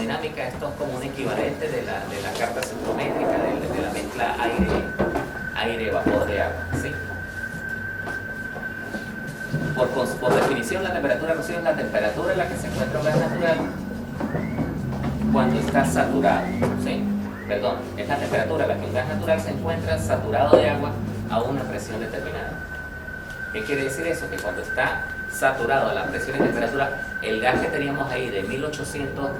termodinámica esto es como un equivalente de la carta centrométrica, de la mezcla aire-vapor de agua, ¿sí? Por definición, la temperatura de rocío es la temperatura en la que se encuentra un gas natural cuando está saturado, ¿sí? Perdón, es la temperatura en la que un gas natural se encuentra saturado de agua a una presión determinada. ¿Qué quiere decir eso? Que cuando está saturado a la presión y temperatura, el gas que teníamos ahí de 1800,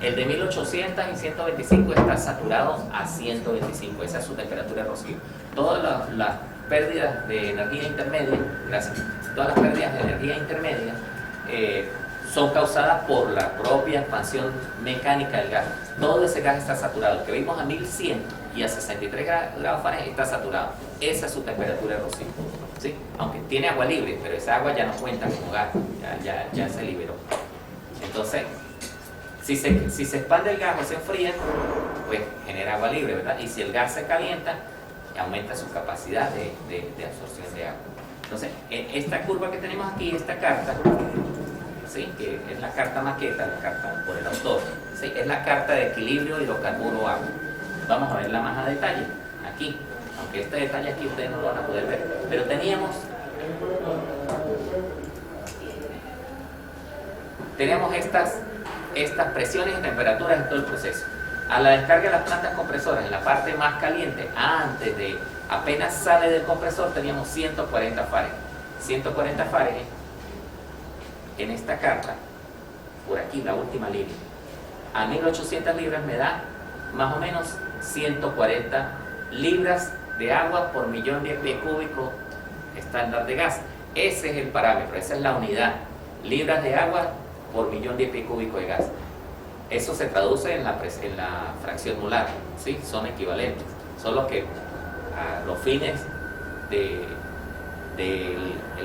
el de 1800 y 125 está saturado a 125, esa es su temperatura de rocío. Todas las pérdidas de energía intermedia, gracias, todas las pérdidas de energía intermedia son causadas por la propia expansión mecánica del gas. Todo ese gas está saturado. El que vimos a 1100 y a 63 grados Fahrenheit está saturado. Esa es su temperatura de rocío, ¿sí? Aunque tiene agua libre, pero esa agua ya no cuenta como gas, ya se liberó. Entonces, si se expande el gas o se enfría, pues genera agua libre, ¿verdad? Y si el gas se calienta, aumenta su capacidad de absorción de agua. Entonces, esta curva que tenemos aquí, esta carta, ¿sí? Que es la carta maqueta, la carta por el autor, ¿sí? Es la carta de equilibrio hidrocarburo-agua. Vamos a verla más a detalle aquí, aunque este detalle aquí ustedes no lo van a poder ver, pero teníamos estas presiones y temperaturas en todo el proceso. A la descarga de las plantas compresoras, en la parte más caliente, antes de apenas sale del compresor, teníamos 140 Fahrenheit. 140 Fahrenheit en esta carta, por aquí, la última línea, a 1800 libras me da más o menos 140 libras de agua por millón de pies cúbicos estándar de gas. Ese es el parámetro, esa es la unidad, libras de agua por millón de pies cúbicos de gas. Eso se traduce en la fracción molar, ¿sí? Son equivalentes, solo que a los fines del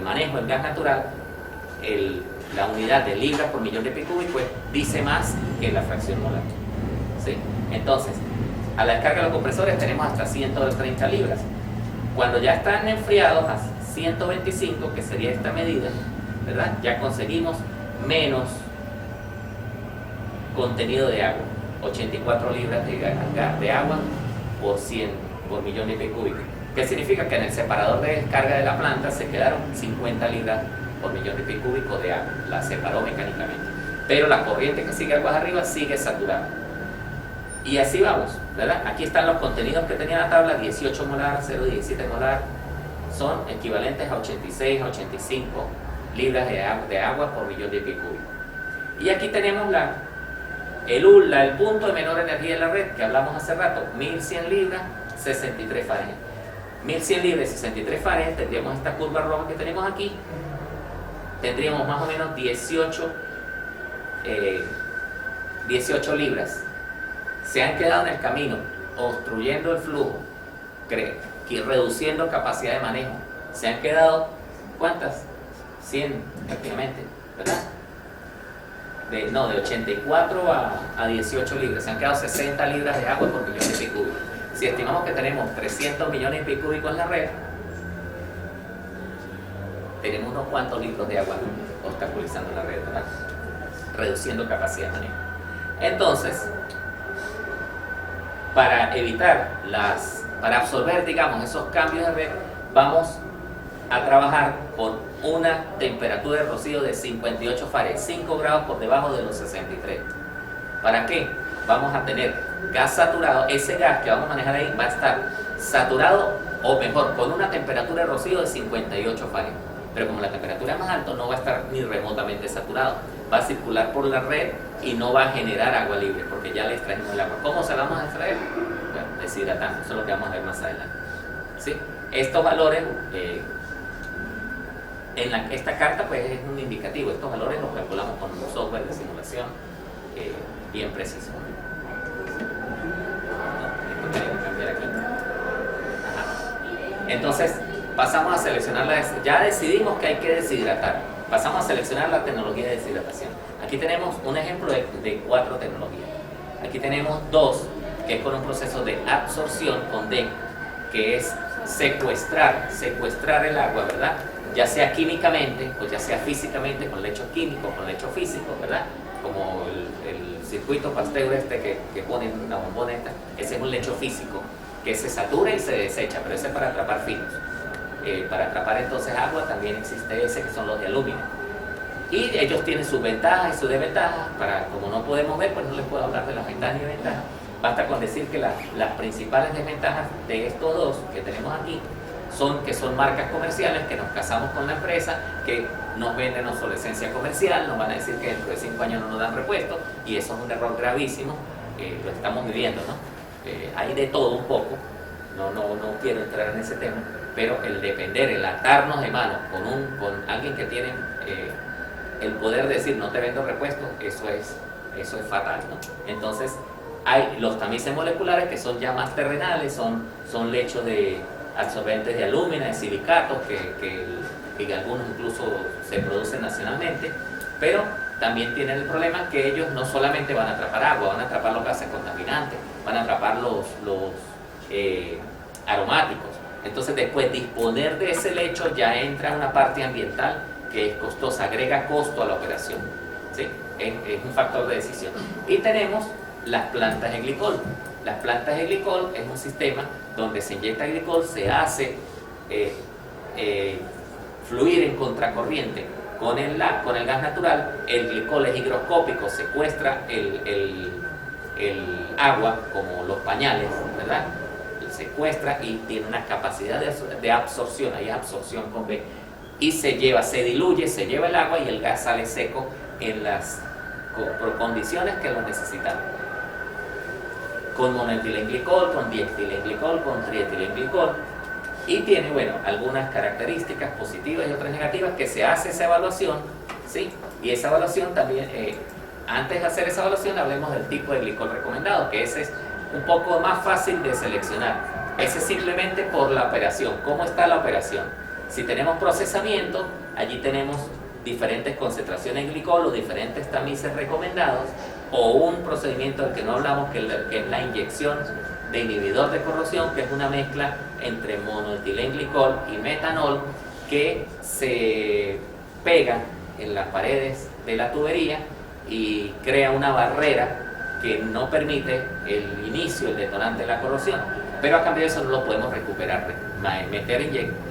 manejo del gas natural, la unidad de libras por millón de pies cúbicos dice más que la fracción molar, ¿sí? Entonces, a la descarga de los compresores tenemos hasta 130 libras. Cuando ya están enfriados a 125, que sería esta medida, ¿verdad? Ya conseguimos menos contenido de agua, 84 libras de agua por millón de pies cúbicos. ¿Qué significa? Que en el separador de descarga de la planta se quedaron 50 libras por millón de pies cúbicos de agua, la separó mecánicamente. Pero la corriente que sigue aguas arriba sigue saturada. Y así vamos, ¿verdad? Aquí están los contenidos que tenía la tabla, 18 molar, 0,17 molar, son equivalentes a 86, a 85 libras de agua por millón de pies cúbicos. Y aquí tenemos el punto de menor energía de la red, que hablamos hace rato, 1100 libras, 63 Fahrenheit. 1100 libras, 63 Fahrenheit, tendríamos esta curva roja que tenemos aquí, tendríamos más o menos 18 libras. Se han quedado en el camino, obstruyendo el flujo, reduciendo capacidad de manejo. Se han quedado, ¿cuántas? 100 prácticamente, ¿verdad? De 84 a 18 libras. Se han quedado 60 libras de agua por millón de pies cúbicos. Si estimamos que tenemos 300 millones de pies cúbicos en la red, tenemos unos cuantos litros de agua obstaculizando la red, ¿verdad? Reduciendo capacidad de manejo. Entonces, para absorber, digamos, esos cambios de red, vamos a trabajar con una temperatura de rocío de 58 Fahrenheit, 5 grados por debajo de los 63. ¿Para qué? Vamos a tener gas saturado, ese gas que vamos a manejar ahí va a estar saturado, o mejor, con una temperatura de rocío de 58 Fahrenheit. Pero como la temperatura es más alta, no va a estar ni remotamente saturado. Va a circular por la red y no va a generar agua libre, porque ya le extraemos el agua. ¿Cómo se la vamos a extraer? Bueno, deshidratando, eso es lo que vamos a ver más adelante, ¿sí? Estos valores, esta carta pues es un indicativo, estos valores los calculamos con un software de simulación bien preciso. Esto tiene que cambiar aquí. Ajá. Entonces, pasamos a seleccionar ya decidimos que hay que deshidratar. Pasamos a seleccionar la tecnología de deshidratación. Aquí tenemos un ejemplo de 4 tecnologías. Aquí tenemos 2, que es con un proceso de absorción con D, que es secuestrar el agua, ¿verdad? Ya sea químicamente o ya sea físicamente, con lechos químicos, con lechos físicos, ¿verdad? como el circuito Pasteur que ponen una bombona esta, ese es un lecho físico que se satura y se desecha, pero ese es para atrapar finos. Para atrapar entonces agua también existe ese que son los de aluminio. Y ellos tienen sus ventajas y sus desventajas. Como no podemos ver, pues no les puedo hablar de las ventajas y desventajas. Basta con decir que las principales desventajas de estos dos que tenemos aquí son que son marcas comerciales, que nos casamos con la empresa, que nos venden obsolescencia comercial, nos van a decir que dentro de 5 años no nos dan repuesto, y eso es un error gravísimo, lo estamos viviendo, ¿no? Hay de todo un poco, no quiero entrar en ese tema, pero el depender, el atarnos de manos con alguien que tiene el poder de decir no te vendo repuesto, eso es fatal, ¿no? Entonces hay los tamices moleculares que son ya más terrenales, son lechos de absorbentes de alúmina, de silicatos, que algunos incluso se producen nacionalmente, pero también tienen el problema que ellos no solamente van a atrapar agua, van a atrapar los gases contaminantes, van a atrapar los aromáticos. Entonces después disponer de ese lecho ya entra una parte ambiental que es costosa, agrega costo a la operación, ¿sí? Es un factor de decisión. Y tenemos las plantas de glicol. Las plantas de glicol es un sistema donde se inyecta glicol, se hace fluir en contracorriente con el gas natural. El glicol es higroscópico, secuestra el agua como los pañales, ¿verdad? Secuestra y tiene una capacidad de absorción, ahí es absorción con B, y se diluye, se lleva el agua y el gas sale seco en las condiciones que lo necesitamos. Con monoetilenglicol, con dietilenglicol, con trietilenglicol, y tiene, bueno, algunas características positivas y otras negativas que se hace esa evaluación, ¿sí? Y esa evaluación también, antes de hacer esa evaluación hablemos del tipo de glicol recomendado, que ese es un poco más fácil de seleccionar. Ese es simplemente por la operación. ¿Cómo está la operación? Si tenemos procesamiento, allí tenemos diferentes concentraciones de glicol o diferentes tamices recomendados, o un procedimiento del que no hablamos, que es la inyección de inhibidor de corrosión, que es una mezcla entre monoetilenglicol y metanol que se pega en las paredes de la tubería y crea una barrera que no permite el inicio, el detonante de la corrosión, pero a cambio de eso no lo podemos recuperar. Meter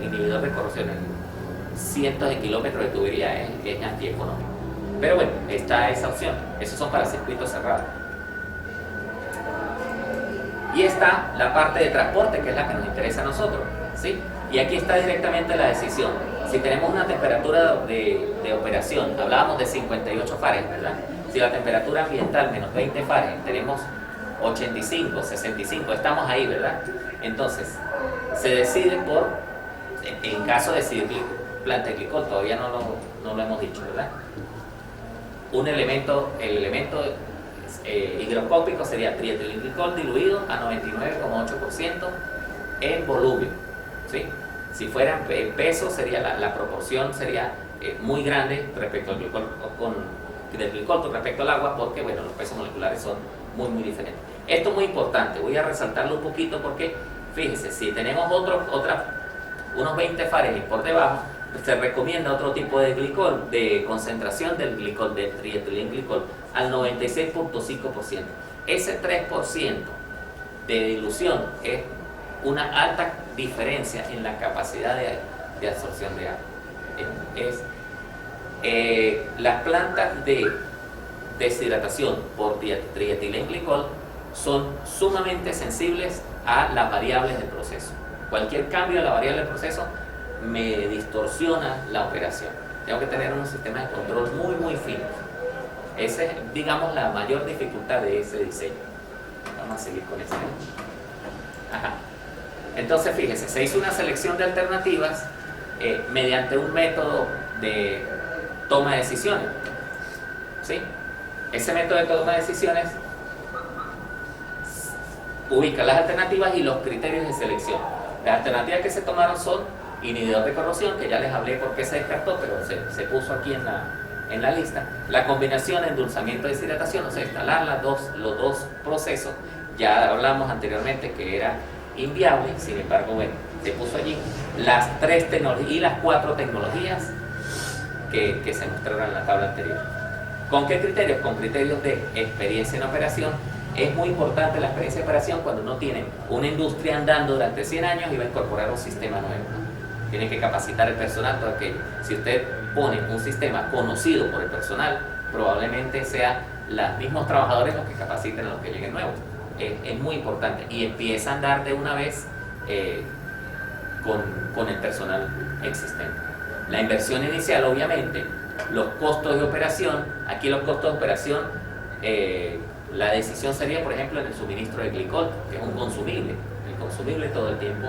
inhibidor de corrosión en cientos de kilómetros de tubería es antieconómico. Pero bueno, está esa opción. Esos son para circuitos cerrados. Y está la parte de transporte, que es la que nos interesa a nosotros, ¿sí? Y aquí está directamente la decisión. Si tenemos una temperatura de operación, hablábamos de 58 Fahrenheit, ¿verdad? Si la temperatura ambiental menos 20 Fahrenheit, tenemos 85, 65, estamos ahí, ¿verdad? Entonces, se decide en caso de decidir planta de glicol, todavía no lo hemos dicho, ¿verdad? El elemento higroscópico sería trietilenglicol diluido a 99,8% en volumen, ¿sí? Si fuera en peso, sería la proporción sería muy grande respecto al glicol del glicol con respecto al agua, porque bueno, los pesos moleculares son muy diferentes. Esto es muy importante, voy a resaltarlo un poquito porque fíjense, si tenemos unos 20 Fahrenheit por debajo, se recomienda otro tipo de glicol, de concentración del glicol, del trietilenglicol, al 96,5%. Ese 3% de dilución es una alta diferencia en la capacidad de absorción de agua. Las plantas de deshidratación por trietilenglicol son sumamente sensibles a las variables del proceso. Cualquier cambio en la variable del proceso me distorsiona la operación. Tengo que tener un sistema de control muy fino. Esa es, digamos, la mayor dificultad de ese diseño. Vamos a seguir con este. Ajá. Entonces, fíjense, se hizo una selección de alternativas mediante un método de toma de decisiones, ¿sí? Ese método de toma de decisiones ubica las alternativas y los criterios de selección. Las alternativas que se tomaron son inhibidor de corrosión, que ya les hablé por qué se descartó, pero se puso aquí en la lista. La combinación de endulzamiento y deshidratación, o sea, instalar los dos procesos, ya hablamos anteriormente que era inviable, sin embargo, bueno, se puso allí. Las 3 tecnologías y las 4 tecnologías que se mostraron en la tabla anterior. ¿Con qué criterios? Con criterios de experiencia en operación. Es muy importante la experiencia de operación cuando uno tiene una industria andando durante 100 años y va a incorporar un sistema nuevo. Tiene que capacitar el personal, todo aquello. Si usted pone un sistema conocido por el personal, probablemente sean los mismos trabajadores los que capaciten a los que lleguen nuevos. Es muy importante y empieza a andar de una vez con el personal existente. La inversión inicial, obviamente, los costos de operación, aquí los costos de operación, la decisión sería, por ejemplo, en el suministro de glicol, que es un consumible. El consumible todo el tiempo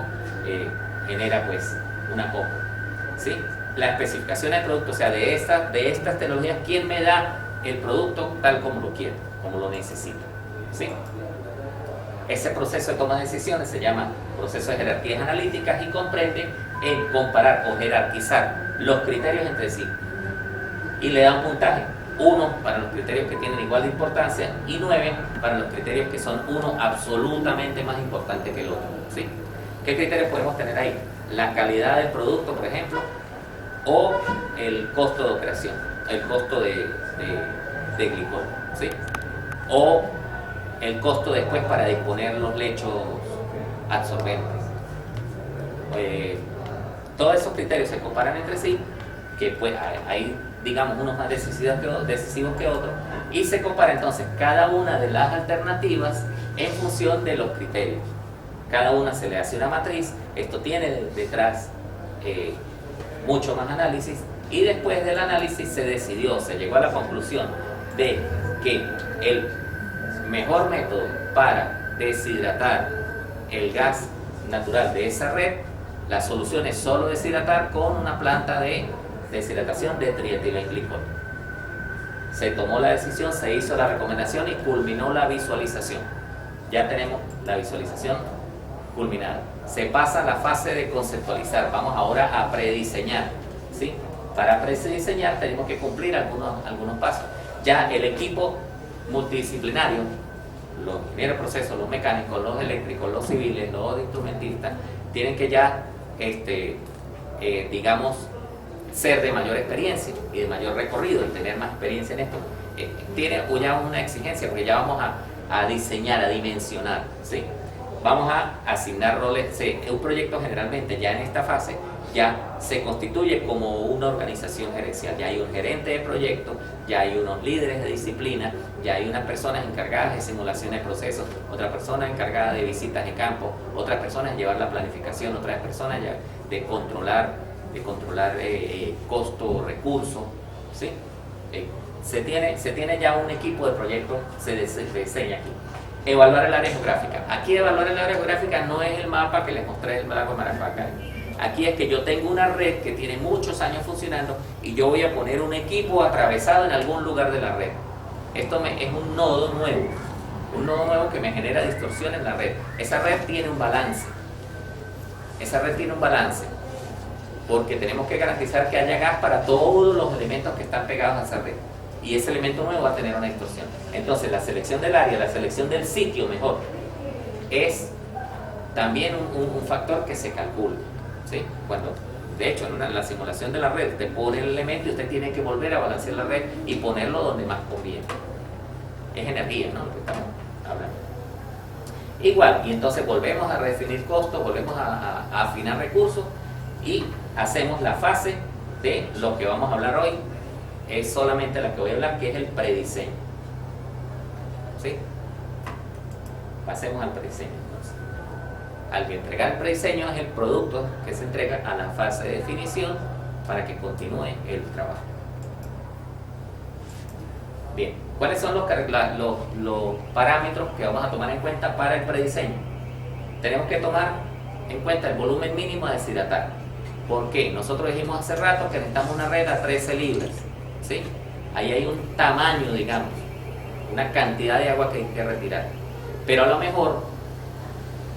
genera pues una compra, ¿sí? La especificación del producto, o sea, de estas tecnologías, ¿quién me da el producto tal como lo quiero, como lo necesito? ¿Sí? Ese proceso de toma de decisiones se llama proceso de jerarquías analíticas y comprende en comparar o jerarquizar los criterios entre sí y le da un puntaje, 1 para los criterios que tienen igual de importancia y 9 para los criterios que son uno absolutamente más importante que el otro, ¿sí? ¿Qué criterios podemos tener ahí? La calidad del producto, por ejemplo, o el costo de operación, el costo de glicol, ¿sí? O el costo después para disponer los lechos absorbentes. Todos esos criterios se comparan entre sí, que pues hay, digamos, unos más decisivos que otros, y se compara entonces cada una de las alternativas en función de los criterios. Cada una se le hace una matriz, esto tiene detrás mucho más análisis, y después del análisis se llegó a la conclusión de que el mejor método para deshidratar el gas natural de esa red, la solución es solo deshidratar con una planta de deshidratación de trietilenglicol. Se tomó la decisión, se hizo la recomendación y culminó la visualización. Ya tenemos la visualización culminada. Se pasa a la fase de conceptualizar. Vamos ahora a prediseñar, ¿sí? Para prediseñar tenemos que cumplir algunos pasos. Ya el equipo multidisciplinario, los ingenieros de procesos, los mecánicos, los eléctricos, los civiles, los instrumentistas, tienen que ya, digamos, ser de mayor experiencia y de mayor recorrido y tener más experiencia en esto. Tiene ya una exigencia porque ya vamos a diseñar, a dimensionar, ¿sí? Vamos a asignar roles. Un proyecto generalmente ya en esta fase ya se constituye como una organización gerencial. Ya hay un gerente de proyecto, ya hay unos líderes de disciplina, ya hay unas personas encargadas de simulación de procesos, otra persona encargada de visitas de campo, otras personas de llevar la planificación, otras personas ya de controlar costo, recursos, ¿sí? Se tiene ya un equipo de proyecto, se diseña aquí. Evaluar el área geográfica. Aquí evaluar el área geográfica no es el mapa que les mostré del lago de Maracaibo. Aquí es que yo tengo una red que tiene muchos años funcionando y yo voy a poner un equipo atravesado en algún lugar de la red. Esto es un nodo nuevo que me genera distorsión en la red. Esa red tiene un balance. Porque tenemos que garantizar que haya gas para todos los elementos que están pegados a esa red. Y ese elemento nuevo va a tener una distorsión. Entonces la selección del área, la selección del sitio mejor, es también un factor que se calcula, ¿sí? Cuando, de hecho, en la simulación de la red, usted pone el elemento y usted tiene que volver a balancear la red y ponerlo donde más conviene. Es energía, ¿no? Lo que estamos hablando. Igual, y entonces volvemos a redefinir costos, volvemos a afinar recursos y hacemos la fase de lo que vamos a hablar hoy. Es solamente la que voy a hablar, que es el prediseño, ¿sí? Pasemos al prediseño entonces. Al entregar el prediseño es el producto que se entrega a la fase de definición para que continúe el trabajo. Bien, ¿cuáles son los parámetros que vamos a tomar en cuenta para el prediseño? Tenemos que tomar en cuenta el volumen mínimo a deshidratar. ¿Por qué? Nosotros dijimos hace rato que necesitamos una red a 13 libras, ¿sí? Ahí hay un tamaño, digamos, una cantidad de agua que hay que retirar. Pero a lo mejor,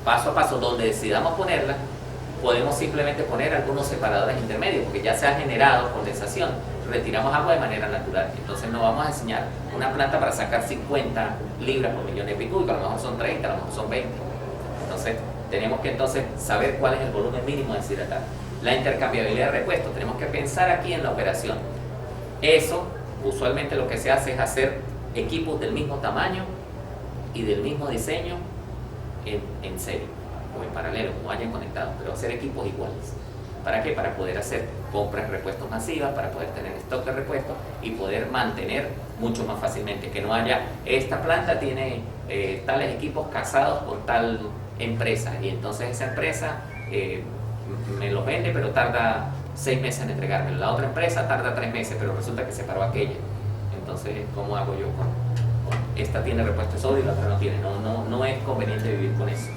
paso a paso, donde decidamos ponerla, podemos simplemente poner algunos separadores intermedios, porque ya se ha generado condensación. Retiramos agua de manera natural. Entonces no vamos a diseñar una planta para sacar 50 libras por millón de pies cúbicos, a lo mejor son 30, a lo mejor son 20. Entonces tenemos que saber cuál es el volumen mínimo a deshidratar. La intercambiabilidad de repuestos, tenemos que pensar aquí en la operación. Eso Usualmente lo que se hace es hacer equipos del mismo tamaño y del mismo diseño en serie o en paralelo, como vayan conectados, pero hacer equipos iguales. ¿Para qué? Para poder hacer compras de repuestos masivas, para poder tener stock de repuestos y poder mantener mucho más fácilmente. Que no haya, esta planta tiene tales equipos casados con tal empresa y entonces esa empresa me los vende pero tarda 6 meses en entregármelo. La otra empresa tarda 3 meses pero resulta que se paró aquella. Entonces, ¿cómo hago yo con esta tiene repuesto de sodio y la otra no tiene? No es conveniente vivir con eso.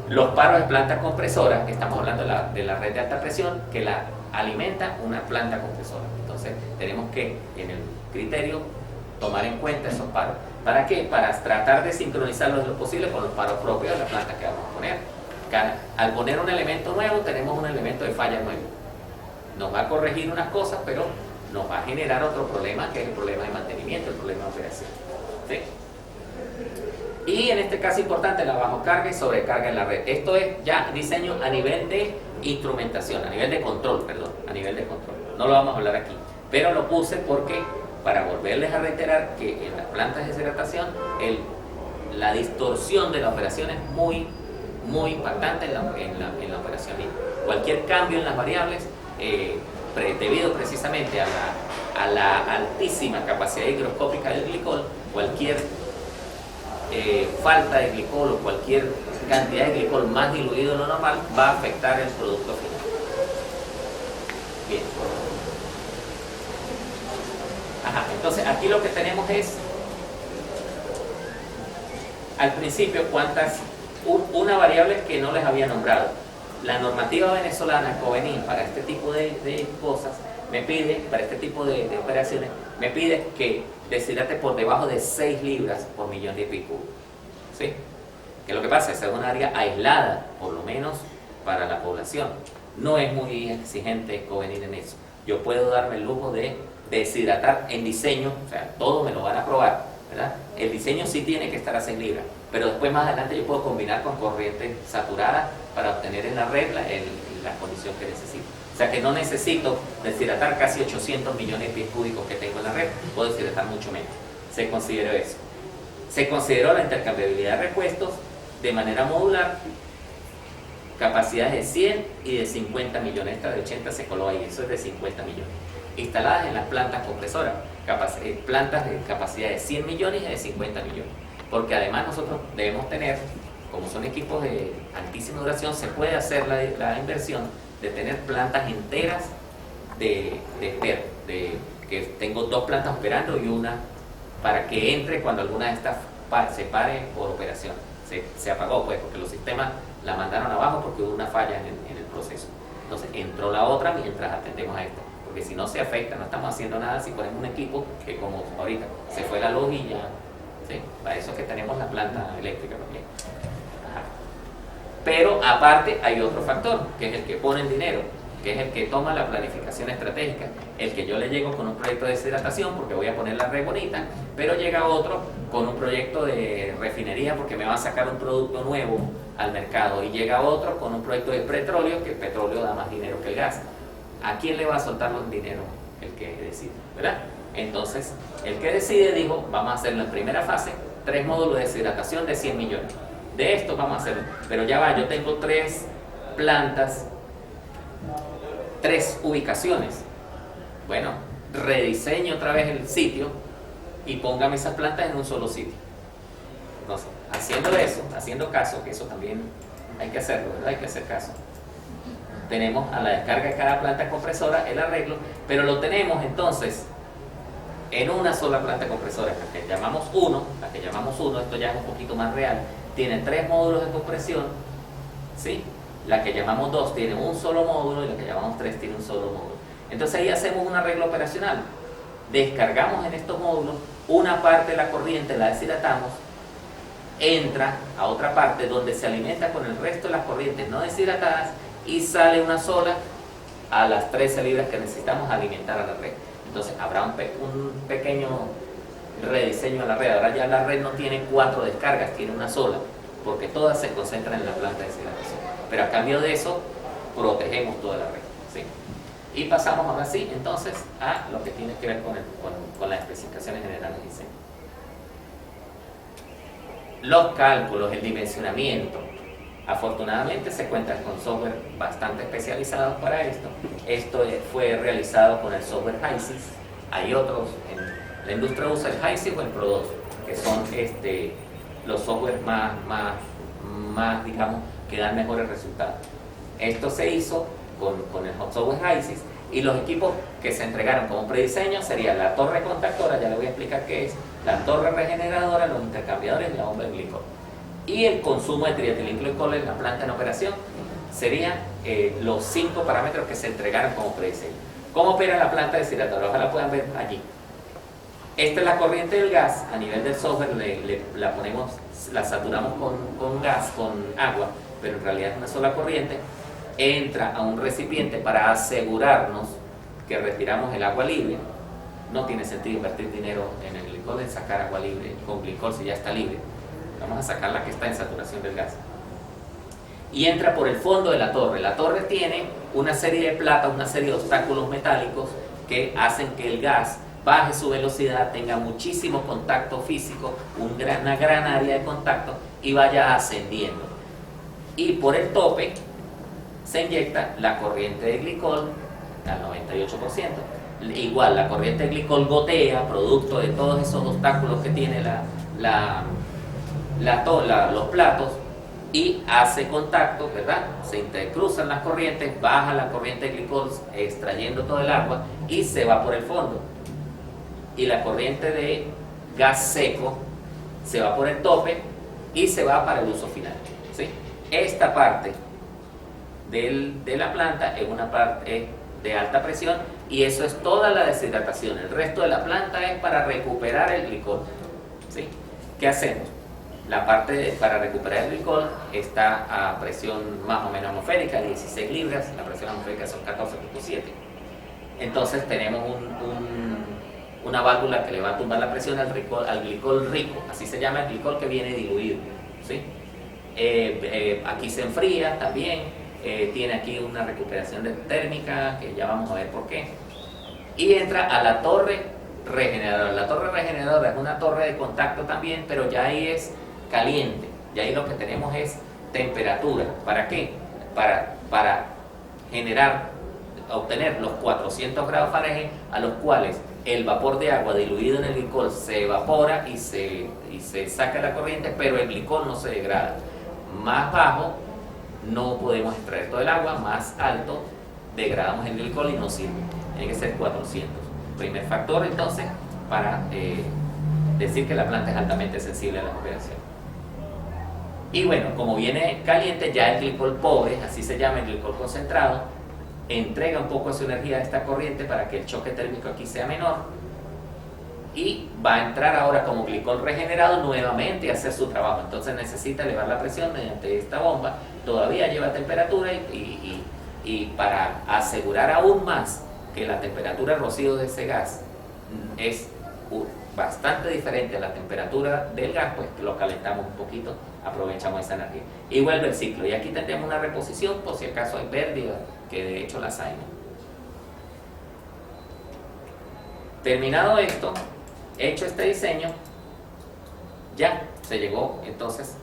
Los paros de plantas compresoras, estamos hablando de la red de alta presión que la alimenta una planta compresora. Entonces tenemos que en el criterio tomar en cuenta esos paros. ¿Para qué? Para tratar de sincronizarlos lo posible con los paros propios de la planta que vamos a poner. Al poner un elemento nuevo tenemos un elemento de falla nuevo. Nos va a corregir unas cosas, pero nos va a generar otro problema, que es el problema de mantenimiento, el problema de operación. ¿Sí? Y en este caso importante, la bajocarga y sobrecarga en la red. Esto es ya diseño a nivel de instrumentación, a nivel de control, perdón, a nivel de control. No lo vamos a hablar aquí, pero lo puse porque para volverles a reiterar que en las plantas de deshidratación la distorsión de la operación es muy impactante en la operación. Y cualquier cambio en las variables, debido precisamente a la altísima capacidad higroscópica del glicol, cualquier falta de glicol o cualquier cantidad de glicol más diluido de lo normal va a afectar el producto final. Bien. Entonces aquí lo que tenemos es al principio una variable que no les había nombrado. La normativa venezolana COVENIN para este tipo de cosas me pide, para este tipo de operaciones, me pide que deshidrate por debajo de 6 libras por millón de pies cúbicos. ¿Sí? Que lo que pasa es que es una área aislada, por lo menos para la población. No es muy exigente COVENIN en eso. Yo puedo darme el lujo de deshidratar en diseño, o sea, todo me lo van a probar, ¿verdad? El diseño sí tiene que estar a 6 libras, pero después más adelante yo puedo combinar con corriente saturada para obtener en la red la condición que necesito. O sea que no necesito deshidratar casi 800 millones de pies cúbicos que tengo en la red, puedo deshidratar mucho menos. Se consideró eso. Se consideró la intercambiabilidad de repuestos de manera modular, capacidades de 100 y de 50 millones. Esta de 80 se coló ahí, eso es de 50 millones. Instaladas en las plantas compresoras, plantas de capacidad de 100 millones y de 50 millones. Porque además nosotros debemos tener, como son equipos de altísima duración, se puede hacer la inversión de tener plantas enteras de espera, que tengo 2 plantas operando y una para que entre cuando alguna de estas se pare por operación. Se apagó pues porque los sistemas la mandaron abajo porque hubo una falla en el proceso. Entonces entró la otra mientras atendemos a esta, porque si no se afecta, no estamos haciendo nada si ponemos un equipo que como ahorita se fue la luz y ya, ¿sí? Para eso es que tenemos la planta eléctrica también. Pero aparte hay otro factor, que es el que pone el dinero, que es el que toma la planificación estratégica, el que yo le llego con un proyecto de deshidratación porque voy a poner la red bonita, pero llega otro con un proyecto de refinería porque me va a sacar un producto nuevo al mercado, y llega otro con un proyecto de petróleo, que el petróleo da más dinero que el gas. ¿A quién le va a soltar los dinero? El que decide, ¿verdad? Entonces, el que decide dijo, vamos a hacerlo en primera fase, 3 módulos de deshidratación de 100 millones. De esto vamos a hacerlo, pero ya va, yo tengo 3 plantas, 3 ubicaciones. Bueno, rediseño otra vez el sitio y póngame esas plantas en un solo sitio. No sé, haciendo eso, haciendo caso, que eso también hay que hacerlo, ¿verdad? Hay que hacer caso. Tenemos a la descarga de cada planta compresora el arreglo, pero lo tenemos entonces en una sola planta compresora, la que llamamos 1, esto ya es un poquito más real, tiene 3 módulos de compresión, ¿sí? La que llamamos 2 tiene un solo módulo y la que llamamos 3 tiene un solo módulo. Entonces ahí hacemos un arreglo operacional. Descargamos en estos módulos una parte de la corriente, la deshidratamos, entra a otra parte donde se alimenta con el resto de las corrientes no deshidratadas y sale una sola a las 13 libras que necesitamos alimentar a la red. Entonces habrá un pequeño rediseño de la red. Ahora ya la red no tiene 4 descargas, tiene una sola, porque todas se concentran en la planta de deshidratación. Pero a cambio de eso, protegemos toda la red, ¿sí? Y pasamos ahora sí, entonces, a lo que tiene que ver con las especificaciones generales de diseño. Los cálculos, el dimensionamiento. Afortunadamente se cuenta con software bastante especializado para esto. Esto fue realizado con el software HYSYS. Hay otros, la industria usa el HYSYS o el Pro2, que son los softwares más, digamos, que dan mejores resultados. Esto se hizo con el software HYSYS, y los equipos que se entregaron como prediseño serían la torre contactora, ya le voy a explicar qué es, la torre regeneradora, los intercambiadores y la bomba de glicol. Y el consumo de trietilenglicol en la planta en operación serían los 5 parámetros que se entregaron como prediseño. ¿Cómo opera la planta deshidratadora? Ojalá puedan ver allí. Esta es la corriente del gas. A nivel del software la saturamos con gas, con agua, pero en realidad es una sola corriente. Entra a un recipiente para asegurarnos que respiramos el agua libre. No tiene sentido invertir dinero en el glicol, en sacar agua libre con glicol si ya está libre. Vamos a sacar la que está en saturación del gas. Y entra por el fondo de la torre. La torre tiene una serie de platas, una serie de obstáculos metálicos que hacen que el gas baje su velocidad, tenga muchísimo contacto físico, una gran área de contacto, y vaya ascendiendo. Y por el tope se inyecta la corriente de glicol al 98%. Igual, la corriente de glicol gotea, producto de todos esos obstáculos que tiene los platos, y hace contacto, ¿verdad? Se intercruzan las corrientes, baja la corriente de glicol extrayendo todo el agua y se va por el fondo. Y la corriente de gas seco se va por el tope y se va para el uso final, ¿sí? Esta parte de la planta es una parte de alta presión, y eso es toda la deshidratación. El resto de la planta es para recuperar el glicol, ¿sí? ¿Qué hacemos? La parte para recuperar el glicol está a presión más o menos atmosférica, 16 libras, la presión atmosférica son 14.7. Entonces tenemos una válvula que le va a tumbar la presión al glicol rico, así se llama el glicol que viene diluido, ¿sí? Aquí se enfría también. Tiene aquí una recuperación térmica, que ya vamos a ver por qué. Y entra a la torre regeneradora. La torre regeneradora es una torre de contacto también, pero ya ahí es caliente. Y ahí lo que tenemos es temperatura. ¿Para qué? Para obtener los 400 grados Fahrenheit, a los cuales el vapor de agua diluido en el glicol se evapora y se saca la corriente, pero el glicol no se degrada. Más bajo no podemos extraer todo el agua, más alto degradamos el glicol y no sirve. Tiene que ser 400. Primer factor, entonces, para decir que la planta es altamente sensible a la operación. Y bueno, como viene caliente, ya el glicol pobre, así se llama el glicol concentrado, entrega un poco de su energía a esta corriente para que el choque térmico aquí sea menor, y va a entrar ahora como glicol regenerado nuevamente a hacer su trabajo. Entonces necesita elevar la presión mediante esta bomba, todavía lleva temperatura, y para asegurar aún más que la temperatura de rocío de ese gas es bastante diferente a la temperatura del gas, pues lo calentamos un poquito, aprovechamos esa energía y vuelve el ciclo. Y aquí tendremos una reposición por si acaso hay pérdidas, que de hecho las hay, ¿no? Terminado esto, hecho este diseño, ya se llegó entonces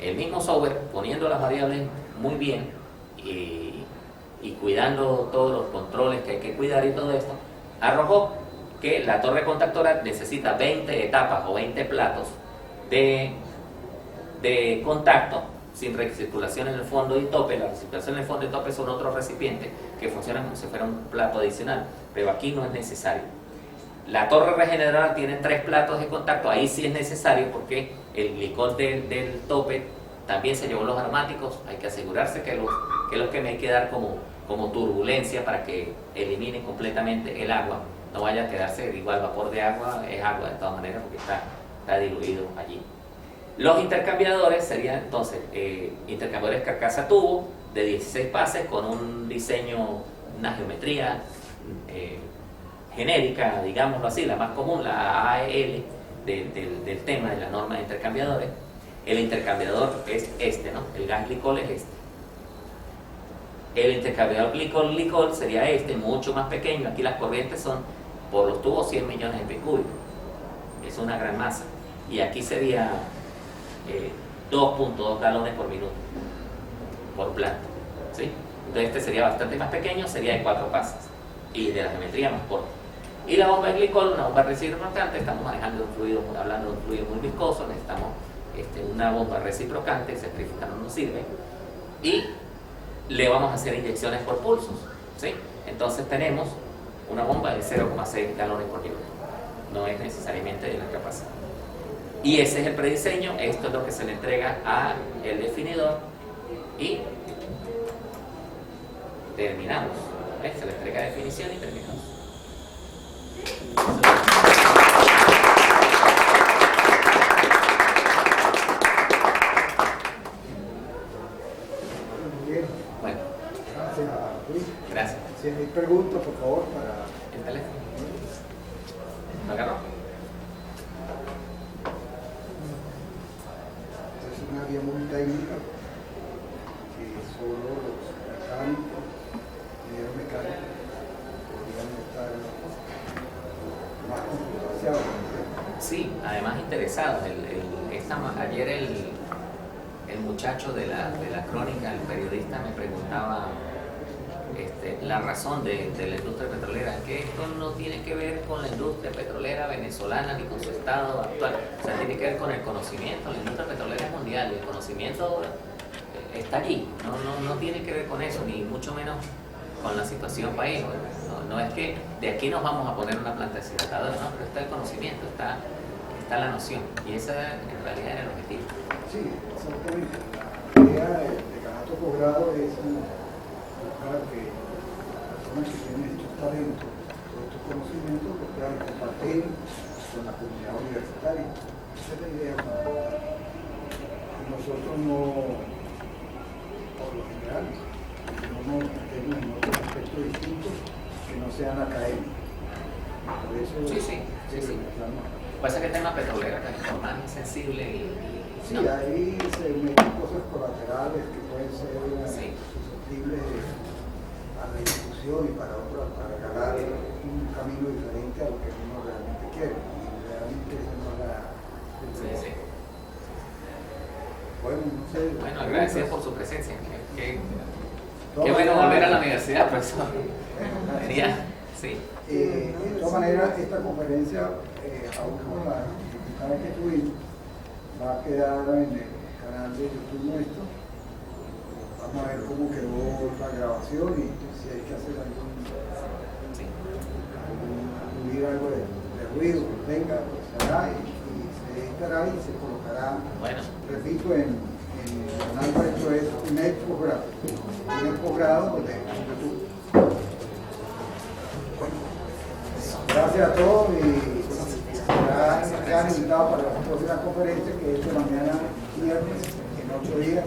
el mismo software, poniendo las variables muy bien y cuidando todos los controles que hay que cuidar y todo esto, arrojó que la torre contactora necesita 20 etapas o 20 platos de contacto sin recirculación en el fondo y tope. La recirculación en el fondo y tope son otros recipientes que funcionan como si fuera un plato adicional, pero aquí no es necesario. La torre regeneradora tiene 3 platos de contacto, ahí sí es necesario porque el glicol del tope también se llevó los aromáticos. Hay que asegurarse que los que me hay que dar como turbulencia para que eliminen completamente el agua, no vaya a quedarse igual. Vapor de agua es agua de todas maneras porque está diluido allí. Los intercambiadores serían entonces intercambiadores carcasa tubo de 16 pases con un diseño, una geometría genérica, digámoslo así, la más común, la AEL del tema de la norma de intercambiadores. El intercambiador es este, ¿no? El gas glicol es este. El intercambiador glicol-glicol sería este, mucho más pequeño. Aquí las corrientes son por los tubos 100 millones de pies cúbicos. Es una gran masa. Y aquí sería 2.2 galones por minuto por planta, ¿sí? Entonces este sería bastante más pequeño, sería de 4 pasas y de la geometría más corta. Y la bomba de glicol, una bomba reciprocante, estamos manejando un fluido, hablando de un fluido muy viscoso, necesitamos una bomba reciprocante, centrífuga no nos sirve, y le vamos a hacer inyecciones por pulsos, ¿sí? Entonces tenemos una bomba de 0,6 galones por minuto, no es necesariamente de la capacidad. Y ese es el prediseño, esto es lo que se le entrega al definidor y terminamos. ¿Ves? Se le entrega definición y terminamos. Bueno, gracias, Luis. Gracias. Si hay preguntas, por favor, para El teléfono. ¿Lo agarró? es una guía muy técnica que solo los mecánicos, ingenieros mecánicos, podrían estar más computanciados. Sí, además interesados. Ayer el muchacho de la crónica, el periodista, me preguntaba la razón de la industria petrolera, que esto no tiene que ver con la industria petrolera venezolana ni con su estado actual, o sea, tiene que ver con el conocimiento. La industria petrolera es mundial y el conocimiento está allí, no tiene que ver con eso, ni mucho menos con la situación país. No es que de aquí nos vamos a poner una planta deshidratadora, no, pero está el conocimiento, está la noción, y esa en realidad era el objetivo. Sí, exactamente. La idea de cada posgrado es buscar que personas que tienen estos talentos, todos estos conocimientos, los puedan compartir con la comunidad universitaria. Esa es la idea. Y nosotros no, por lo general, no nos metemos en otros aspectos distintos que no sean académicos. Por eso Sí. Pasa que el tema petrolero es más sensible y sí, no. ahí se meten cosas colaterales que pueden ser susceptibles a la discusión y para otros, para ganar un camino diferente a lo que uno realmente quiere. Y realmente esa no es la... Sí. Bueno, no sé. Bueno, agradecido por su presencia. Qué bueno volver a la universidad, profesor. Venía, sí. De todas maneras, esta conferencia, aún con las dificultades que tuvimos, va a quedar en el canal de YouTube nuestro. Vamos a ver cómo quedó la grabación y si hay que hacer añadir algo de ruido que tenga, pues se hará y se editará y se colocará, repito, en el canal nuestro es un posgrado de YouTube. Gracias a todos y ya han invitado para la próxima conferencia que es de mañana viernes en 8 días.